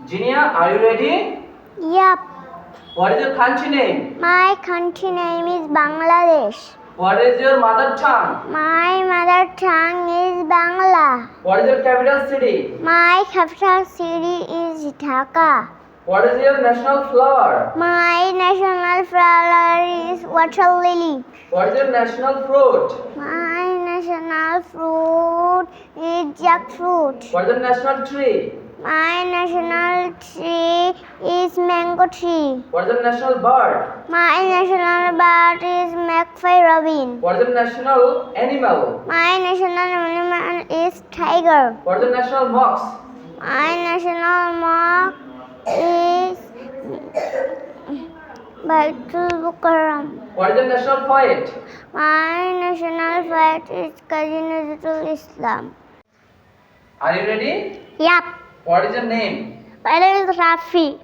Jinia, are you ready? Yep. What is your country name? My country name is Bangladesh. What is your mother tongue? My mother tongue is Bangla. What is your capital city? My capital city is Dhaka. What is your national flower? My national flower is water lily. What is your national fruit? My national fruit is jackfruit. What is your national tree? My national tree is mango tree. What is your national bird? My national bird is magpie robin. What is your national animal? My national animal is tiger. What is your national mosque? My national mark is Baitul Mukarram. What is your national poet? My national poet is Kazi Nazrul Islam. Are you ready? Yep. What is your name? My name is Rafi.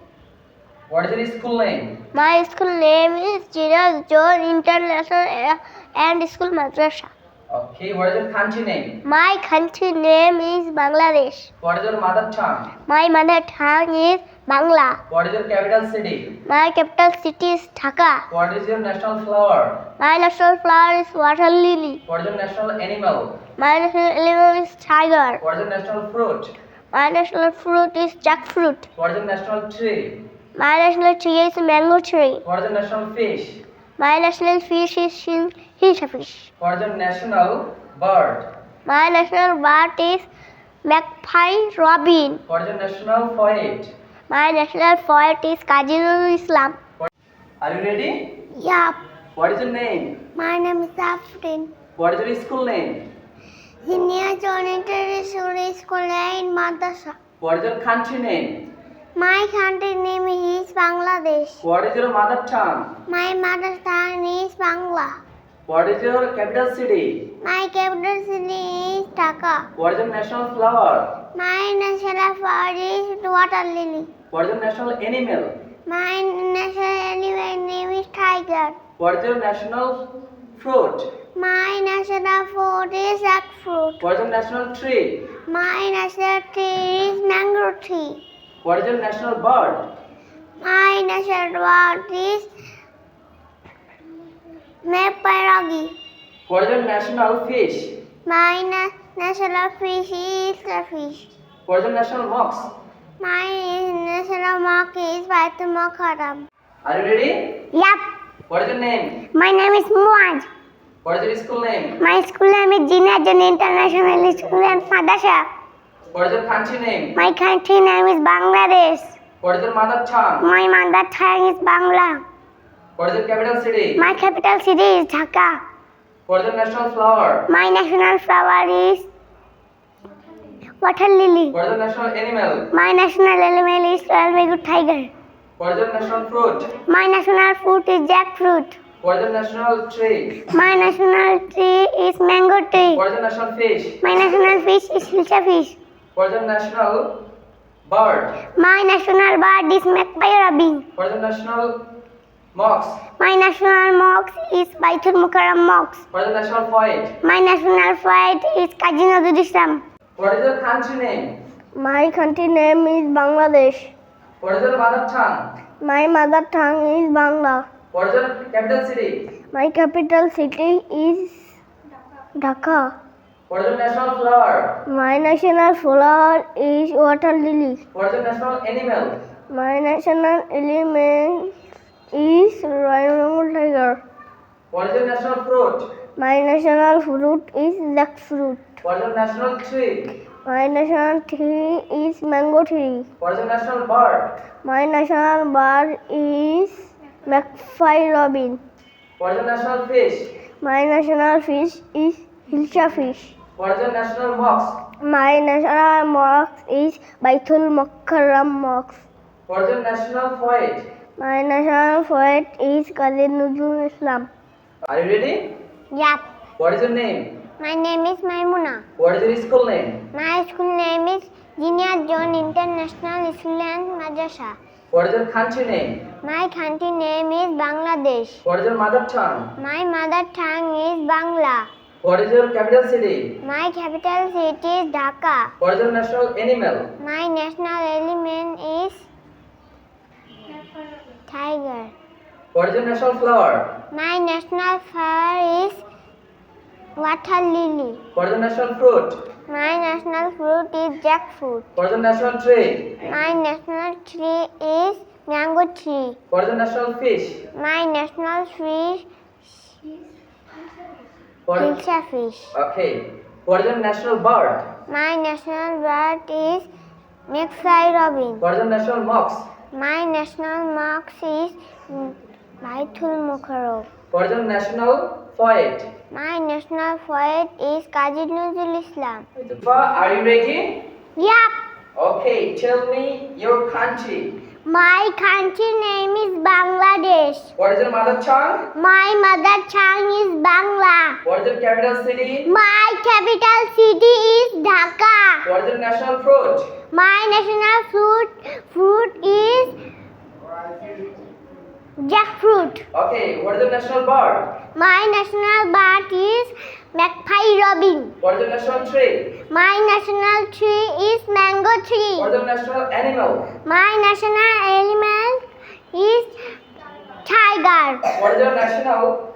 What is your school name? My school name is Jiraz John International and School Madrasa. Okay, what is your country name? My country name is Bangladesh. What is your mother tongue? My mother tongue is Bangla. What is your capital city? My capital city is Dhaka. What is your national flower? My national flower is water lily. What is your national animal? My national animal is tiger. What is your national fruit? My national fruit is jackfruit. What is your national tree? My national tree is mango tree. What is your national fish? My national fish is hilsa fish. What is your national bird? My national bird is magpie robin. What is your national poet? My national poet is Kazi Nazrul Islam. Are you ready? Yup. What is your name? My name is Afrin. What is your school name? Senior John International School in Madrasa. What is your country name? My country name is Bangladesh. What is your mother tongue? My mother tongue is Bangla. What is your capital city? My capital city is Dhaka. What is your national flower? My national flower is water lily. What is your national animal? My national animal name is tiger. What is your national fruit? My national fruit is jackfruit. What is your national tree? My national tree is mango tree. What is your national bird? My national bird is magpie. What is your national fish? My national fish is the fish. What is your national mosque? My national mark is Baitul Mukarram. Are you ready? Yep. What is your name? My name is Muaz. What is your school name? My school name is Jinajan International School and Madrasa. What is your country name? My country name is Bangladesh. What is your mother tongue? My mother tongue is Bangla. What is your capital city? My capital city is Dhaka. What is your national flower? My national flower is water lily. What is your national animal? My national animal is Almegu tiger. What is your national fruit? My national fruit is jackfruit. What is your national tree? My national tree is mango tree. What is your national fish? My national fish is hilsa fish. What is your national bird? My national bird is magpie robin. What is your national mosque? My national mosque is Baitul Mukarram Mosque. What is your national poet? My national poet is Kazi Nazrul Islam. What is your country name? My country name is Bangladesh. What is your mother tongue? My mother tongue is Bangla. What is your capital city? My capital city is Dhaka. What is your national flower? My national flower is water lily. What is your national animal? My national element is royal tiger. What is your national fruit? My national fruit is jackfruit. What is your national tree? My national tree is mango tree. What is your national bird? My national bird is magpie robin. What is your national fish? My national fish is hilsa fish. What is your national mosque? My national mosque is Baitul Mukarram Mosque. What is your national poet? My national poet is Kazi Nazrul Islam. Are you ready? Yep. What is your name? My name is Maimuna. What is your school name? My school name is Junior John International School and Madrasa. What is your country name? My country name is Bangladesh. What is your mother tongue? My mother tongue is Bangla. What is your capital city? My capital city is Dhaka. What is your national animal? My national element is your national flower? My national flower is water lily. What is the national fruit? My national fruit is jackfruit. What is the national tree? My national tree is mango tree. What is the national fish? My national fish What? hilsa fish. Okay. What is the national bird? My national bird is magpie robin. What is the national mox? My national mox is Baitul Mukharram. What is the national poet? My national poet is Kazi Nazrul Islam. Are you ready? Yup. Okay, tell me your country. My country name is Bangladesh. What is your mother tongue? My mother tongue is Bangla. What is your capital city? My capital city is Dhaka. What is your national fruit? My national fruit is jackfruit. Okay, what is your national bird? My national bird is magpie robin. What is your national tree? My national tree is mango tree. What is your national animal? My national animal is tiger. What is your national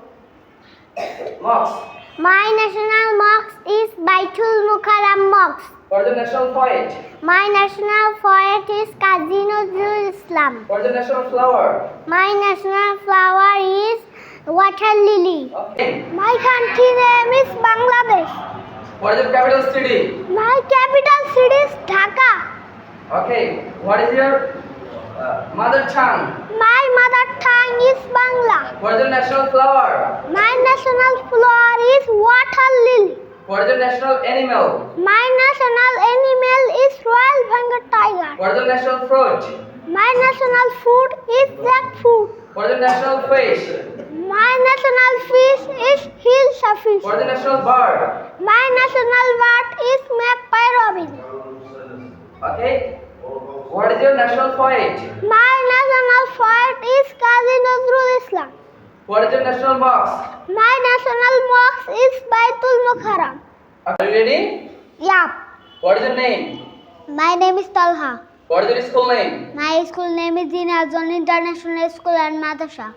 mox? My national mox is Baitul Mukharram mox. What is your national poet? My national poet is Kazi Nazrul Islam. What is your national flower? My national flower is water lily. Okay. My country name is Bangladesh. What is your capital city? My capital city is Dhaka. Okay. What is your mother tongue? My mother tongue is Bangla. What is your national flower? My national flower is water lily. What is your national animal? My national animal is Royal Bengal tiger. What is your national fruit? My national food is jackfruit. What is your national fish? My national fish is hilsa fish. What is your national bird? My national bird is magpie robin. Okay. What is your national poet? My national poet is Kazi Nazrul Islam. What is your national box? My national mox is Baitul Mukharram. Are you ready? Yup. What is your name? My name is Talha. What is your school name? My school name is Dinazon International School and Madrasa.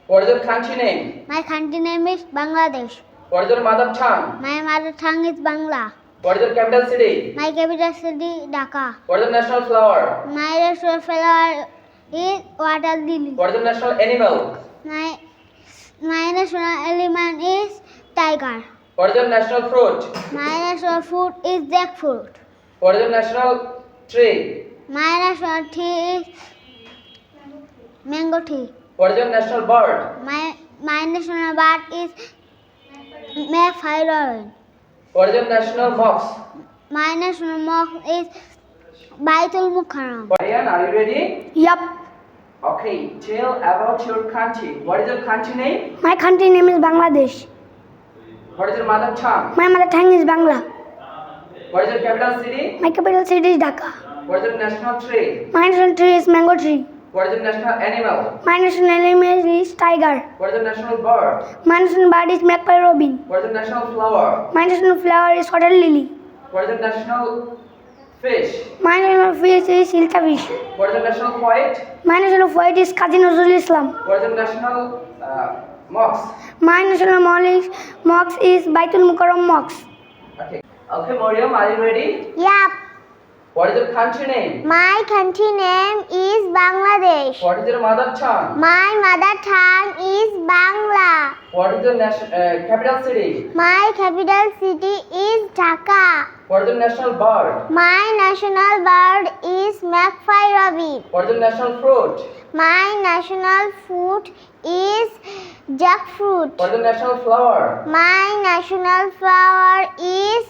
What is your country name? My country name is Bangladesh. What is your mother tongue? My mother tongue is Bangla. What is your capital city? My capital city Dhaka. What is your national flower? My national flower is water lily. What is your national animal? My national element is tiger. What is your national fruit? My national fruit is jackfruit. What is your national tree? My national tree is mango tree. What is your national bird? My national bird is magpie robin. What is your national mox? My national mox is Baitul Mukharram. Ryan, are you ready? Yup. Okay, tell about your country. What is your country name? My country name is Bangladesh. What is your mother tongue? My mother tongue is Bangla. What is your capital city? My capital city is Dhaka. What is your national tree? My national tree is mango tree. What is your national animal? My national animal is tiger. What is your national bird? My national bird is magpie robin. What is your national flower? My national flower is water lily. What is your national fish? My national fish is hilsa fish. What is your national poet? My national poet is Kazi Nazrul Islam. What is your national mox? My national mox is Baitul Mukharram mox. Okay. Okay, Mariam, are you ready? Yup. What is your country name? My country name is Bangladesh. What is your mother tongue? My mother tongue is Bangla. What is your capital city? My capital city is Dhaka. What is your national bird? My national bird is magpie robin. What is your national fruit? My national fruit is jackfruit. What is your national flower? My national flower is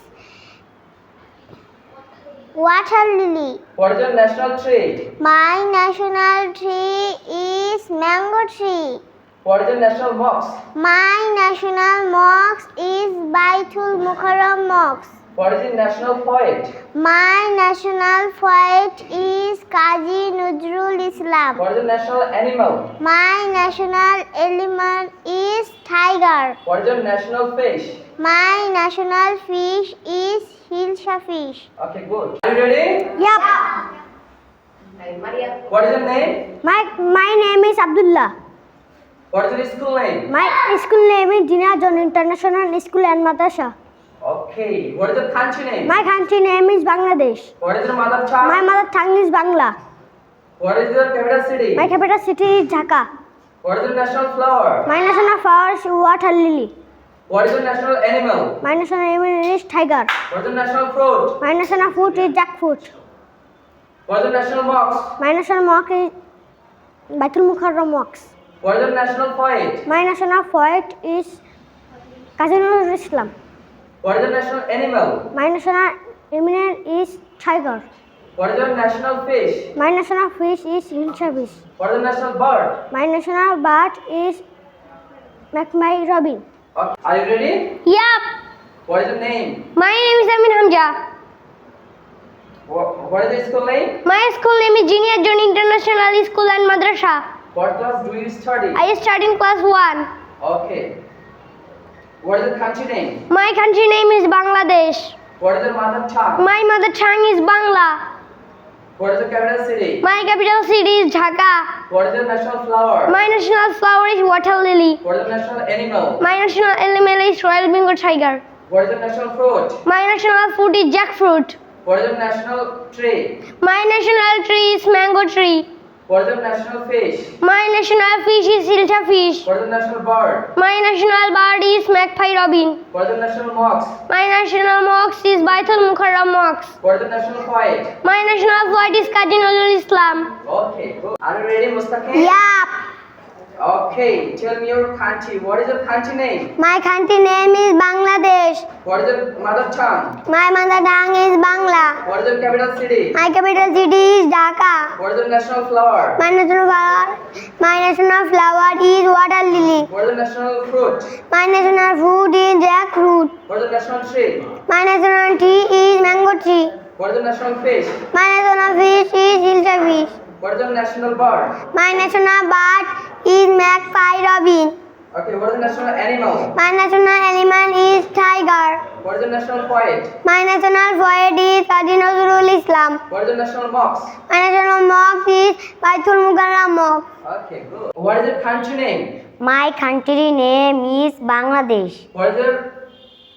water lily. What is your national tree? My national tree is mango tree. What is your national mox? My national mox is Baitul Mukharram mox. What is your national poet? My national poet is Kazi Nazrul Islam. What is your national animal? My national animal is tiger. What is your national fish? My national fish is hilsa fish. Okay, good. Are you ready? Yup. What is your name? My name is Abdullah. What is your school name? My school name is Jinnah John International School and Madrasa. Okay. What is your country name? My country name is Bangladesh. What is your mother tongue? My mother tongue is Bangla. What is your capital city? My capital city is Dhaka. What is your national flower? My national flower is water lily. What is your national animal? My national animal is tiger. What is your national fruit? My national fruit is jackfruit. What is your national box? My national mosque is Baitul Mukarram Mosque. What is your national poet? My national poet is Kazi Nazrul Islam. What is your national animal? My national animal is tiger. What is your national fish? My national fish is Hilsa fish. What is your national bird? My national bird is Macmai Robin. Okay. Are you ready? Yup. What is your name? My name is Amin Hamja. What is your school name? My school name is Jinnah John International School and Madrasa. What class do you study? I study in class 1. Okay. What is your country name? My country name is Bangladesh. What is your mother tongue? My mother tongue is Bangla. What is your capital city? My capital city is Dhaka. What is your national flower? My national flower is water lily. What is your national animal? My national animal is Royal Bengal tiger. What is your national fruit? My national fruit is jackfruit. What is your national tree? My national tree is mango tree. What is your national fish? My national fish is Hilsa fish. What is your national bird? My national bird is Magpie Robin. What is your national mosque? My national mosque is Baitul Mukarram Mosque. What is your national poet? My national poet is Kazi Nazrul Islam. Okay, good. Are you ready, Mustaqim? Yup. Okay, tell me your country. What is your country name? My country name is Bangladesh. What is your mother tongue? My mother tongue is Bangla. What is your capital city? My capital city is Dhaka. What is your national flower? My national flower is water lily. What is your national fruit? My national fruit is jackfruit. What is your national tree? My national tree is mango tree. What is your national fish? My national fish is Hilsa fish. What is your national bird? My national bird is Magpie Robin. Okay, what is your national animal? My national animal is tiger. What is your national poet? My national poet is Kazi Nazrul Islam. What is your national mosque? My national mosque is Baitul Mukarram Mosque. Okay, good. What is your country name? My country name is Bangladesh. What is your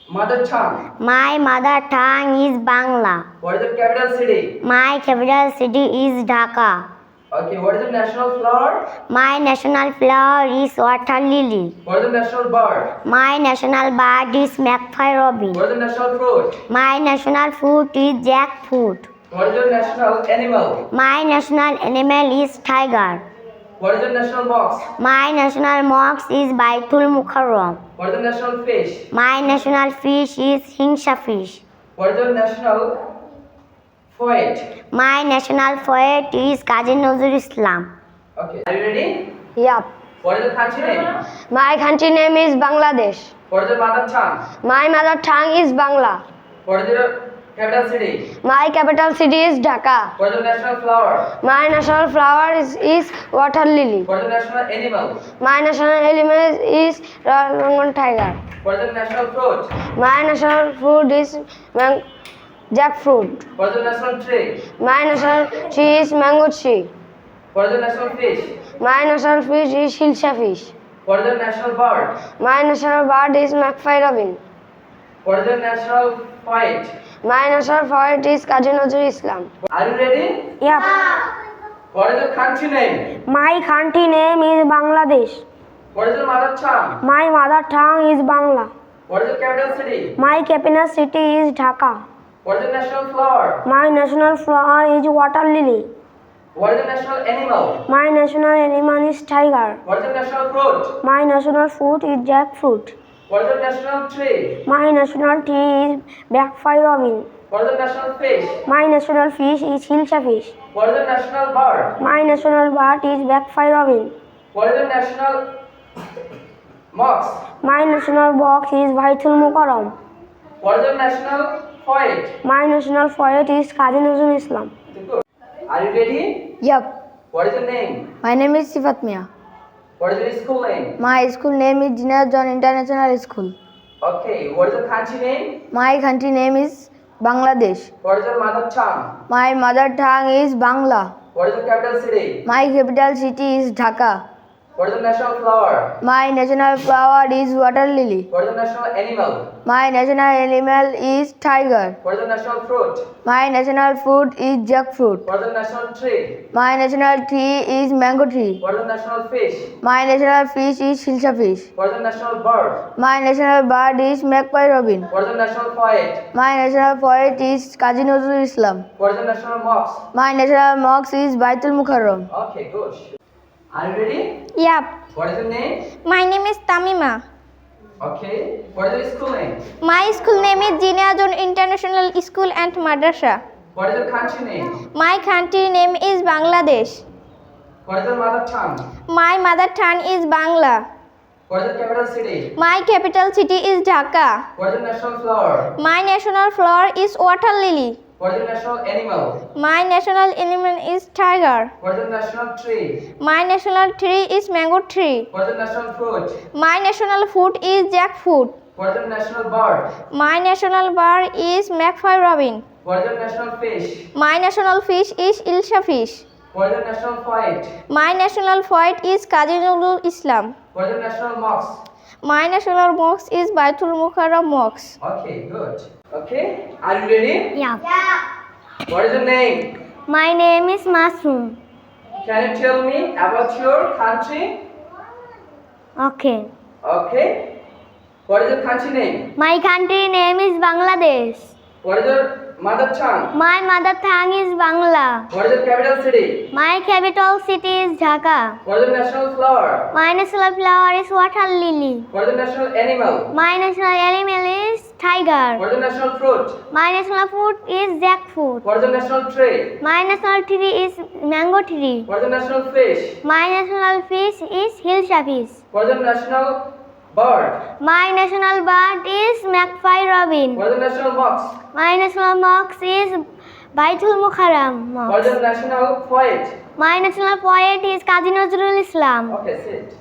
mother tongue? My mother tongue is Bangla. What is your capital city? My capital city is Dhaka. Okay, what is your national flower? My national flower is water lily. What is your national bird? My national bird is Magpie Robin. What is your national fruit? My national fruit is jackfruit. What is your national animal? My national animal is tiger. What is your national box? My national mosque is Baitul Mukarram. What is your national fish? My national fish is Hilsa fish. What is your national poet? My national poet is Kazi Nazrul Islam. Okay, are you ready? Yup. What is your country name? My country name is Bangladesh. What is your mother tongue? My mother tongue is Bangla. What is your capital city? My capital city is Dhaka. What is your national flower? My national flower is water lily. What is your national animal? My national animal is Royal Bengal tiger. What is your national fruit? My national fruit is jackfruit. What is your national tree? My national tree is mango tree. What is your national fish? My national fish is Hilsa fish. What is your national bird? My national bird is Magpie Robin. What is your national poet? My national poet is Kazi Nazrul Islam. Are you ready? Yup. What is your country name? My country name is Bangladesh. What is your mother tongue? My mother tongue is Bangla. What is your capital city? My capital city is Dhaka. What is your national flower? My national flower is water lily. What is your national animal? My national animal is tiger. What is your national fruit? My national fruit is jackfruit. What is your national tree? My national tree is Magpie Robin. What is your national fish? My national fish is Hilsa fish. What is your national bird? My national bird is Magpie Robin. What is your national mosque? My national box is Baitul Mukarram. What is your national poet? My national poet is Kazi Nazrul Islam. Good. Are you ready? Yup. What is your name? My name is Sifat Mia. What is your school name? My school name is Jinnah John International School. Okay. What is your country name? My country name is Bangladesh. What is your mother tongue? My mother tongue is Bangla. What is your capital city? My capital city is Dhaka. What is the national flower? My national flower is water lily. What is the national animal? My national animal is tiger. What is the national fruit? My national food is jackfruit. What is the national tree? My national tree is mango tree. What is the national fish? My national fish is hilsa fish. What is the national bird? My national bird is magpie robin. What is the national poet? My national poet is Kazi Nazrul Islam. What is the national mosque? My national mosque is Baitul Mukarram. Okay, good. Are you ready? Yep. What is your name? My name is Tamima. Okay. What is your school name? My school name is Jinazun International School and Madrasa. What is your country name? My country name is Bangladesh. What is your mother tongue? My mother tongue is Bangla. What is your capital city? My capital city is Dhaka. What is your national flower? My national flower is water lily. What is your national animal? My national animal is tiger. What is your national tree? My national tree is mango tree. What is your national fruit? My national food is jackfruit. What is your national bird? My national bird is magpie robin. What is your national fish? My national fish is ilsa fish. What is your national poet? My national poet is Kazi Nazrul Islam. What is your national mosque? My national mosque is Baitul Mukarram Mosque. Okay, good. Okay, are you ready? Yeah. What is your name? My name is Masroom. Can you tell me about your country? Okay. Okay. What is your country name? My country name is Bangladesh. What is your mother tongue? My mother tongue is Bangla. What is your capital city? My capital city is Dhaka. What is your national flower? My national flower is water lily. What is your national animal? My national animal is tiger. What is your national fruit? My national food is jackfruit. What is your national tree? My national tree is mango tree. What is your national fish? My national fish is hilsa fish. What is your national bird? My national bird is magpie robin. What is your national mosque? My national mosque is Baitul Mukarram What is Mosque. your national poet? My national poet is Kazi Nazrul Islam. Okay, sit.